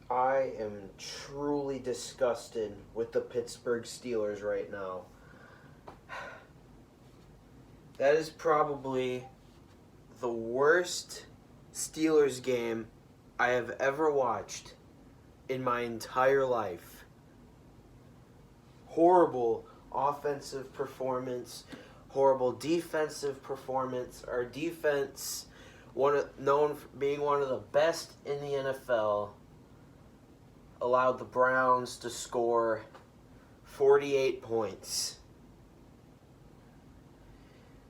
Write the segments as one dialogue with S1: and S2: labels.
S1: I am truly disgusted with the Pittsburgh Steelers right now. That is probably the worst Steelers game I have ever watched in my entire life. Horrible offensive performance, horrible defensive performance. Our defense, known for being one of the best in the NFL, allowed the Browns to score 48 points.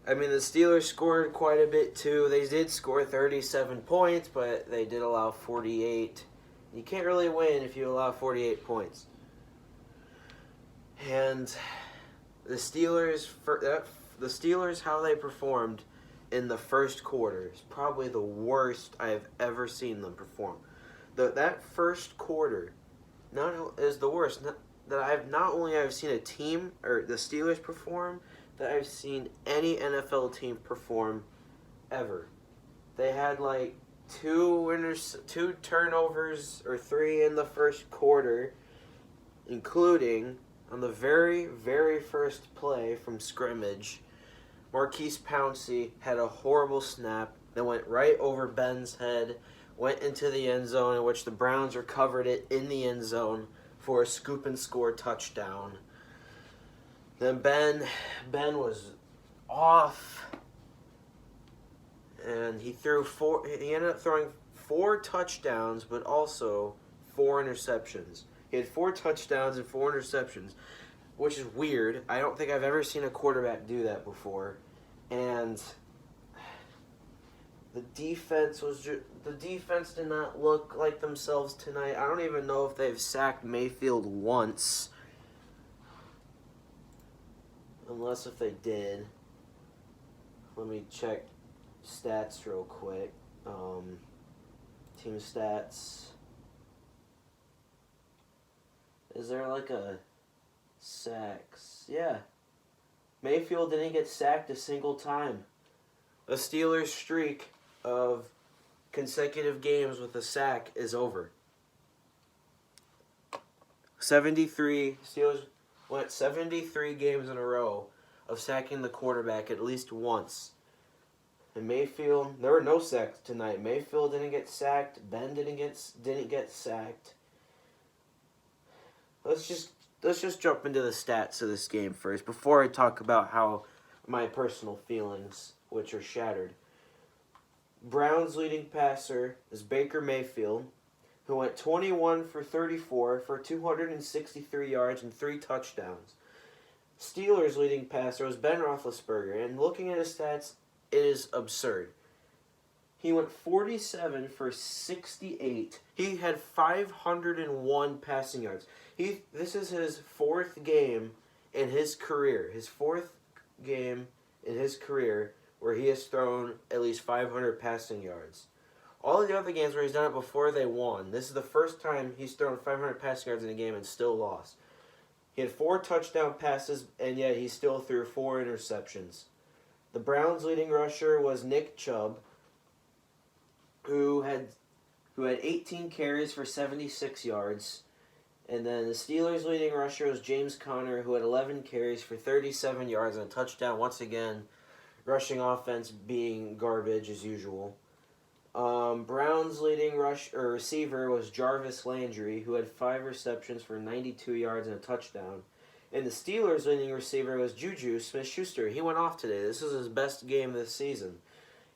S1: I mean, the Steelers scored quite a bit too. They did score 37 points, but they did allow 48. You can't really win if you allow 48 points. And the Steelers, how they performed in the first quarter is probably the worst I have ever seen them perform. That first quarter, is the worst. Not only I've seen a team or the Steelers perform, that I've seen any NFL team perform ever. They had like two turnovers or three in the first quarter, including on the very, very first play from scrimmage. Marquise Pouncey had a horrible snap that went right over Ben's head, went into the end zone, in which the Browns recovered it in the end zone for a scoop and score touchdown. Then Ben was off, and he ended up throwing 4 touchdowns, but also 4 interceptions. He had 4 touchdowns and 4 interceptions, which is weird. I don't think I've ever seen a quarterback do that before. And the defense did not look like themselves tonight. I don't even know if they've sacked Mayfield once. Unless if they did. Let me check stats real quick. Team stats. Is there like a sacks? Yeah. Mayfield didn't get sacked a single time. A Steelers streak of consecutive games with a sack is over. 73 Steelers went 73 games in a row of sacking the quarterback at least once. And Mayfield, there were no sacks tonight. Mayfield didn't get sacked. Ben didn't get sacked. Let's just jump into the stats of this game first before I talk about how my personal feelings, which are shattered. Browns' leading passer is Baker Mayfield, who went 21 for 34 for 263 yards and 3 touchdowns. Steelers' leading passer was Ben Roethlisberger, and looking at his stats, it is absurd. He went 47 for 68. He had 501 passing yards. This is his 4th game in his career. His 4th game in his career where he has thrown at least 500 passing yards. All of the other games where he's done it before, they won. This is the first time he's thrown 500 passing yards in a game and still lost. He had 4 touchdown passes, and yet he still threw 4 interceptions. The Browns' leading rusher was Nick Chubb, who had 18 carries for 76 yards. And then the Steelers' leading rusher was James Conner, who had 11 carries for 37 yards and a touchdown. Once again, rushing offense being garbage as usual. Browns' leading receiver was Jarvis Landry, who had 5 receptions for 92 yards and a touchdown. And the Steelers' leading receiver was Juju Smith-Schuster. He went off today. This is his best game this season.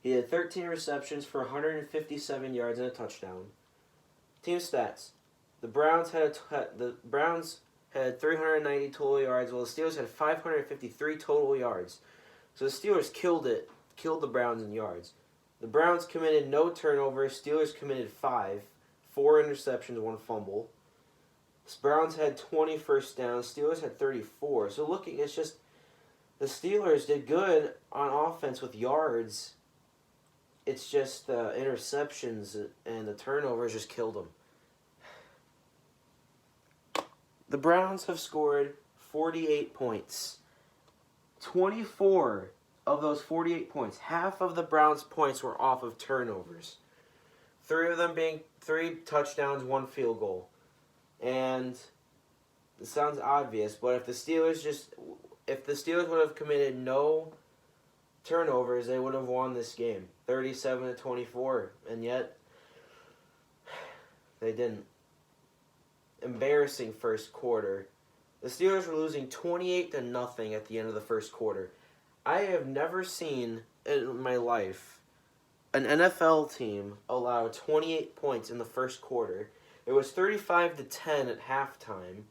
S1: He had 13 receptions for 157 yards and a touchdown. Team stats. The Browns had 390 total yards, while the Steelers had 553 total yards. So the Steelers killed the Browns in yards. The Browns committed no turnovers. Steelers committed 5, 4 interceptions, 1 fumble. The Browns had 20 first downs. Steelers had 34. So it's just the Steelers did good on offense with yards. It's just the interceptions and the turnovers just killed them. The Browns have scored 48 points. 24 of those 48 points, half of the Browns' points were off of turnovers. 3 of them being 3 touchdowns, 1 field goal. And it sounds obvious, but if the Steelers would have committed no turnovers, they would have won this game, 37-24, and yet they didn't. Embarrassing first quarter. The Steelers were losing 28-0 at the end of the first quarter. I have never seen in my life an NFL team allow 28 points in the first quarter. It was 35-10 at halftime.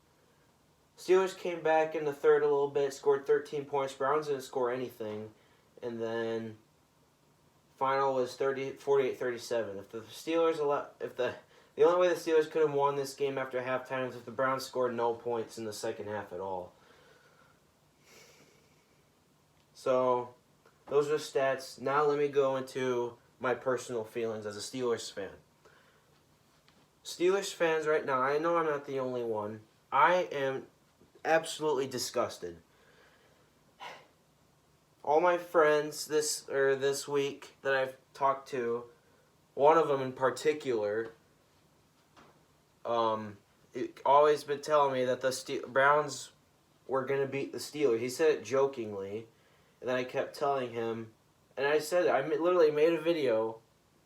S1: Steelers came back in the third a little bit, scored 13 points. Browns didn't score anything. And then final was 48-37. If the Steelers the only way the Steelers could have won this game after halftime is if the Browns scored no points in the second half at all. So, those are stats. Now let me go into my personal feelings as a Steelers fan. Steelers fans right now, I know I'm not the only one. I am absolutely disgusted. All my friends this week that I've talked to, one of them in particular, always been telling me that the Browns were going to beat the Steelers. He said it jokingly, and then I kept telling him, and I said it. I literally made a video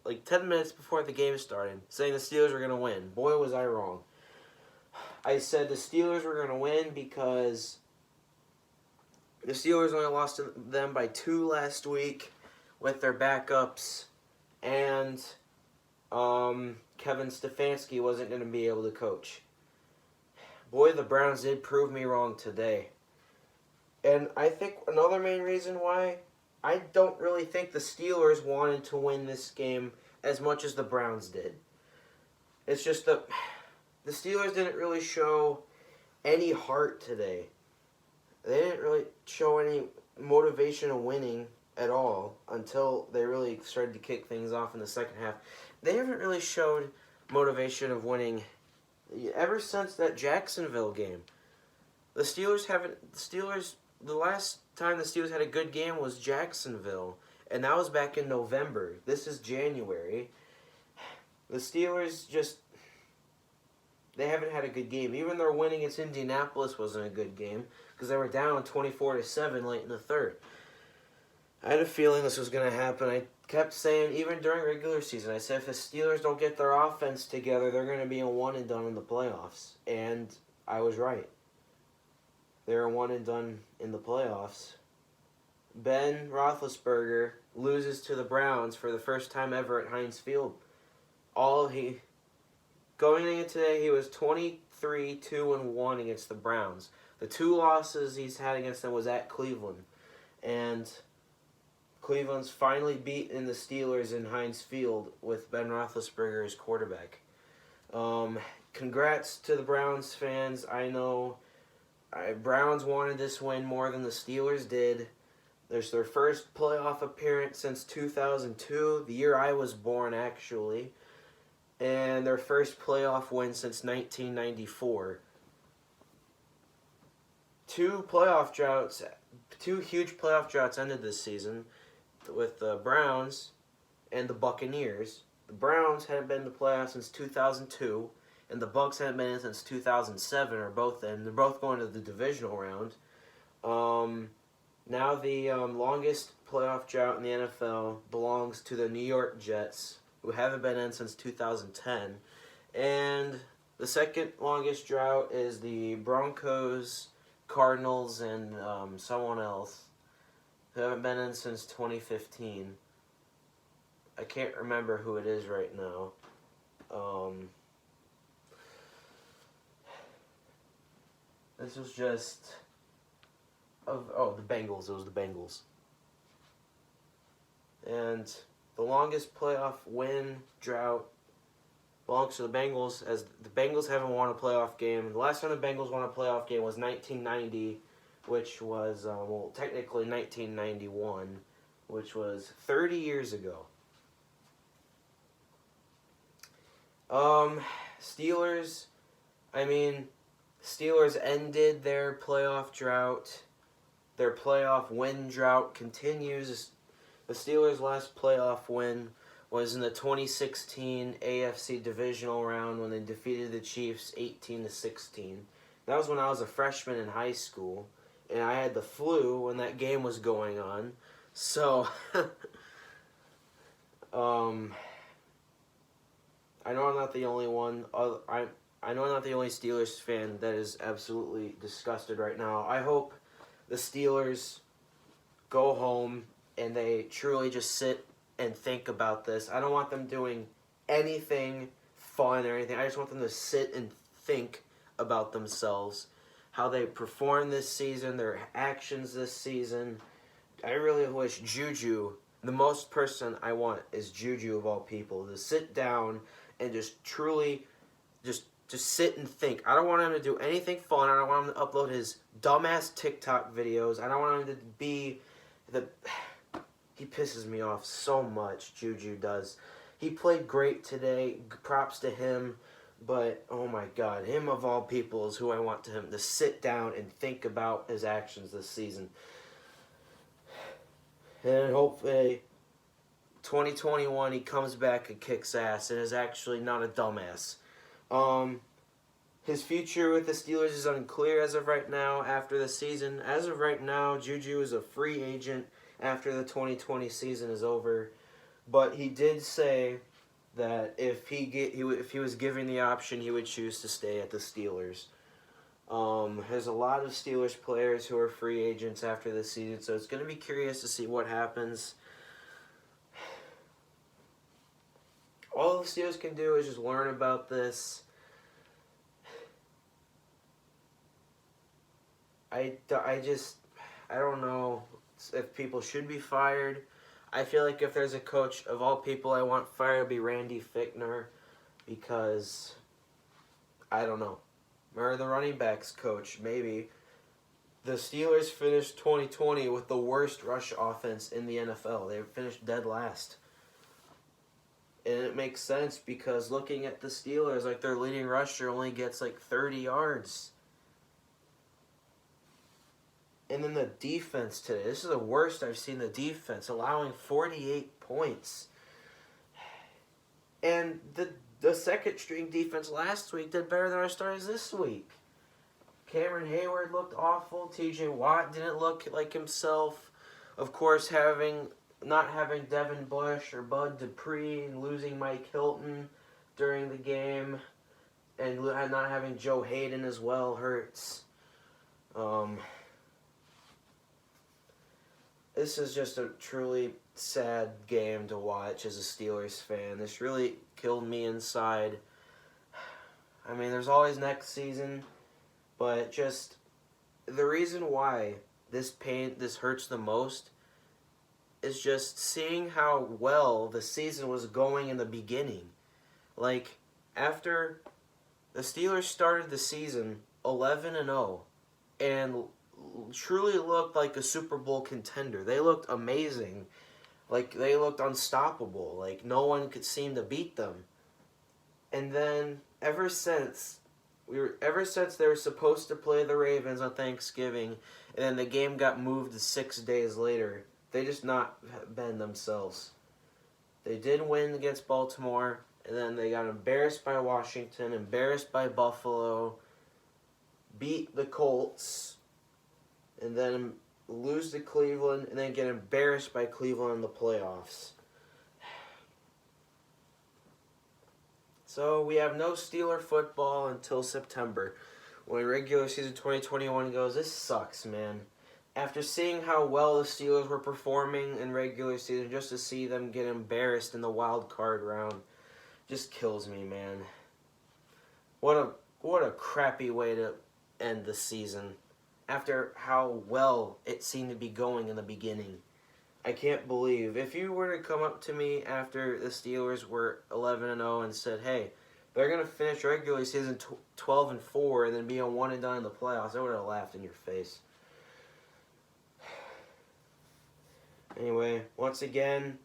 S1: like 10 minutes before the game started saying the Steelers were going to win. Boy, was I wrong. I said the Steelers were going to win because the Steelers only lost to them by 2 last week with their backups, and Kevin Stefanski wasn't going to be able to coach. Boy, the Browns did prove me wrong today. And I think another main reason why, I don't really think the Steelers wanted to win this game as much as the Browns did. It's just that the Steelers didn't really show any heart today. They didn't really show any motivation of winning at all until they really started to kick things off in the second half. They haven't really showed motivation of winning ever since that Jacksonville game. The last time the Steelers had a good game was Jacksonville, and that was back in November. This is January. The Steelers they haven't had a good game. Even their win against Indianapolis wasn't a good game because they were down 24-7 late in the third. I had a feeling this was going to happen. I kept saying, even during regular season, I said if the Steelers don't get their offense together, they're going to be a one and done in the playoffs. And I was right. They're a one and done in the playoffs. Ben Roethlisberger loses to the Browns for the first time ever at Heinz Field. Going into today, he was 23-2-1 against the Browns. The 2 losses he's had against them was at Cleveland. And Cleveland's finally beaten the Steelers in Heinz Field with Ben Roethlisberger as quarterback. Congrats to the Browns fans. I know Browns wanted this win more than the Steelers did. There's their first playoff appearance since 2002, the year I was born, actually. And their first playoff win since 1994. 2 huge playoff droughts ended this season with the Browns and the Buccaneers. The Browns hadn't been in the playoffs since 2002, and the Bucs hadn't been in since 2007, or both then. They're both going to the divisional round. Now the longest playoff drought in the NFL belongs to the New York Jets, who haven't been in since 2010. And the second longest drought is the Broncos, Cardinals, and someone else who haven't been in since 2015. I can't remember who it is right now. This was just... the Bengals. It was the Bengals. And the longest playoff win drought belongs to the Bengals, as the Bengals haven't won a playoff game. The last time the Bengals won a playoff game was 1990, which was, technically 1991, which was 30 years ago. Steelers ended their playoff drought. Their playoff win drought continues. The Steelers' last playoff win was in the 2016 AFC divisional round when they defeated the Chiefs 18-16. That was when I was a freshman in high school, and I had the flu when that game was going on. So, I know I'm not the only one. I know I'm not the only Steelers fan that is absolutely disgusted right now. I hope the Steelers go home and they truly just sit and think about this. I don't want them doing anything fun or anything. I just want them to sit and think about themselves, how they perform this season, their actions this season. I really wish Juju, the most person I want is Juju of all people, to sit down and just truly just sit and think. I don't want him to do anything fun. I don't want him to upload his dumbass TikTok videos. I don't want him to be the... He pisses me off so much, Juju does. He played great today. Props to him. But, oh my God, him of all people is who I want him to sit down and think about his actions this season. And hopefully, 2021, he comes back and kicks ass and is actually not a dumbass. His future with the Steelers is unclear as of right now after the season. As of right now, Juju is a free agent after the 2020 season is over. But he did say that if he was given the option, he would choose to stay at the Steelers. There's a lot of Steelers players who are free agents after this season, so it's going to be curious to see what happens. All the Steelers can do is just learn about this. I don't know if people should be fired. I feel like if there's a coach of all people I want fired, it'd be Randy Fichtner, because I don't know. Or the running backs coach, maybe. The Steelers finished 2020 with the worst rush offense in the NFL. They finished dead last. And it makes sense because looking at the Steelers, like their leading rusher only gets like 30 yards. And then the defense today. This is the worst I've seen the defense, allowing 48 points. And the second string defense last week did better than our starters this week. Cameron Hayward looked awful. TJ Watt didn't look like himself. Of course, not having Devin Bush or Bud Dupree and losing Mike Hilton during the game and not having Joe Hayden as well hurts. This is just a truly sad game to watch as a Steelers fan. This really killed me inside. I mean, there's always next season, but just the reason why this hurts the most is just seeing how well the season was going in the beginning. Like, after the Steelers started the season 11-0 and truly looked like a Super Bowl contender. They looked amazing. Like, they looked unstoppable. Like, no one could seem to beat them. And then, ever since they were supposed to play the Ravens on Thanksgiving, and then the game got moved to 6 days later, they just not been themselves. They did win against Baltimore, and then they got embarrassed by Washington, embarrassed by Buffalo, beat the Colts, and then lose to Cleveland, and then get embarrassed by Cleveland in the playoffs. So we have no Steeler football until September, when regular season 2021 goes. This sucks, man. After seeing how well the Steelers were performing in regular season, just to see them get embarrassed in the wild card round just kills me, man. What a crappy way to end the season after how well it seemed to be going in the beginning. I can't believe, if you were to come up to me after the Steelers were 11-0 and said, hey, they're going to finish regular season 12-4 and then be a 1-done in the playoffs, I would have laughed in your face. Anyway, once again,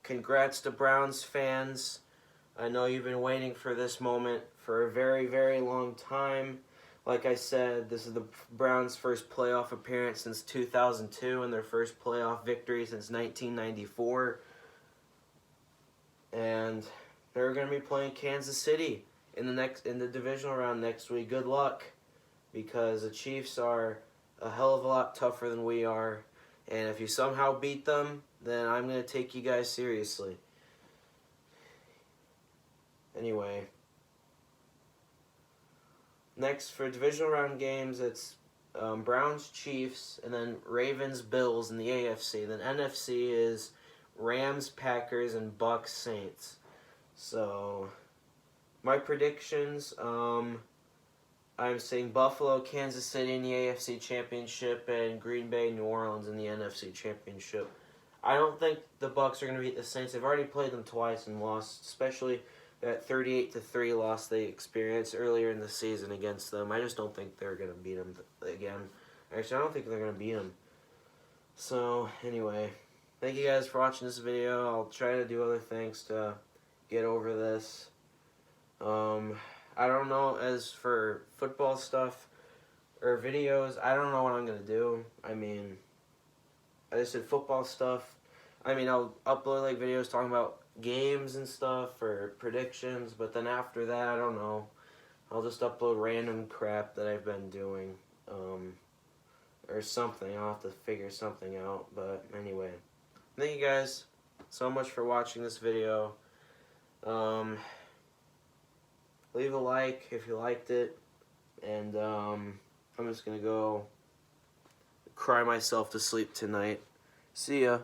S1: congrats to Browns fans. I know you've been waiting for this moment for a very, very long time. Like I said, this is the Browns' first playoff appearance since 2002 and their first playoff victory since 1994. and they're going to be playing Kansas City in the divisional round next week. Good luck, because the Chiefs are a hell of a lot tougher than we are, and if you somehow beat them, then I'm going to take you guys seriously. Anyway, next for divisional round games, it's Browns, Chiefs, and then Ravens, Bills in the AFC. Then NFC is Rams, Packers, and Bucks, Saints. So, my predictions, I'm saying Buffalo, Kansas City in the AFC Championship, and Green Bay, New Orleans in the NFC Championship. I don't think the Bucks are going to beat the Saints. They've already played them twice and lost, especially that 38-3 loss they experienced earlier in the season against them. I just don't think they're going to beat them again. Actually, I don't think they're going to beat them. So, anyway, thank you guys for watching this video. I'll try to do other things to get over this. I don't know, as for football stuff or videos, I don't know what I'm going to do. I mean, I just said football stuff. I mean, I'll upload like videos talking about games and stuff or predictions, but then after that, I don't know. I'll just upload random crap that I've been doing, or something. I'll have to figure something out, but anyway. Thank you guys so much for watching this video. Leave a like if you liked it, and I'm just gonna go cry myself to sleep tonight. See ya.